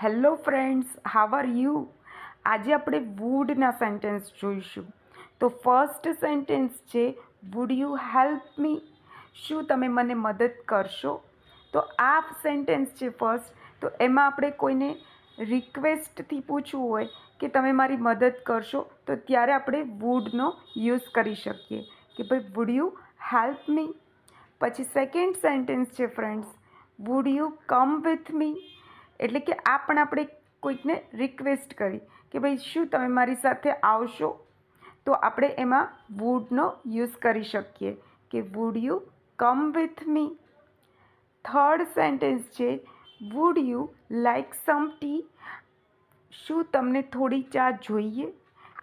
Hello friends, how are you? આજે આપણે વુડના sentence જોઈશું. તો ફર્સ્ટ સેન્ટેન્સ છે વુડ યુ હેલ્પ મી? શું તમે મને મદદ કરશો? તો આ સેન્ટેન્સ છે ફર્સ્ટ. તો એમાં આપણે કોઈને રિક્વેસ્ટથી પૂછવું હોય કે તમે મારી મદદ કરશો, તો ત્યારે આપણે વુડનો યુઝ કરી શકીએ કે ભાઈ વુડ યુ હેલ્પ મી. પછી સેકન્ડ સેન્ટેન્સ છે friends, would you come with me? એટલે કે આ પણ આપણે કોઈકને રિક્વેસ્ટ કરી કે ભાઈ શું તમે મારી સાથે આવશો, તો આપણે એમાં વુડનો યુઝ કરી શકીએ કે would you come with me. Third sentence છે would you like some tea? શું તમને થોડી ચા જોઈએ?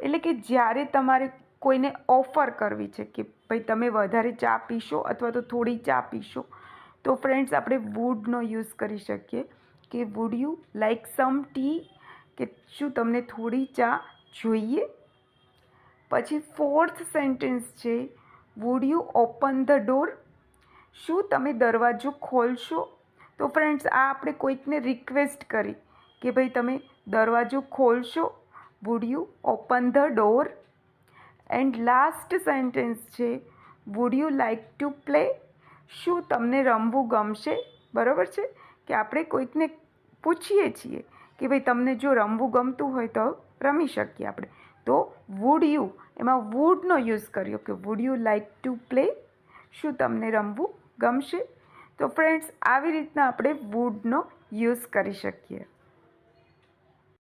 એટલે કે જ્યારે તમારે કોઈને ઓફર કરવી છે કે ભાઈ તમે વધારે ચા પીશો અથવા તો થોડી ચા પીશો, તો ફ્રેન્ડ્સ આપણે વુડનો યુઝ કરી શકીએ કે would you like some tea? કે શું તમને થોડી ચા જોઈએ? પછી ફોર્થ સેન્ટેન્સ છે would you open the door? શું તમે દરવાજો ખોલશો? તો ફ્રેન્ડ્સ આ આપણે કોઈકને રિક્વેસ્ટ કરી કે ભાઈ તમે દરવાજો ખોલશો, would you open the door? And last sentence છે would you like to play? શું તમને રમવું ગમશે? બરાબર છે કે આપણે કોઈકને પૂછીએ છીએ કે ભાઈ તમને જો રમવું ગમતું હોય તો રમી શકીએ આપણે. તો વુડ યુ, એમાં વુડનો યુઝ કર્યો કે would you like to play? શું તમને રમવું ગમશે? તો ફ્રેન્ડ્સ આવી રીતના આપણે વુડનો યુઝ કરી શકીએ.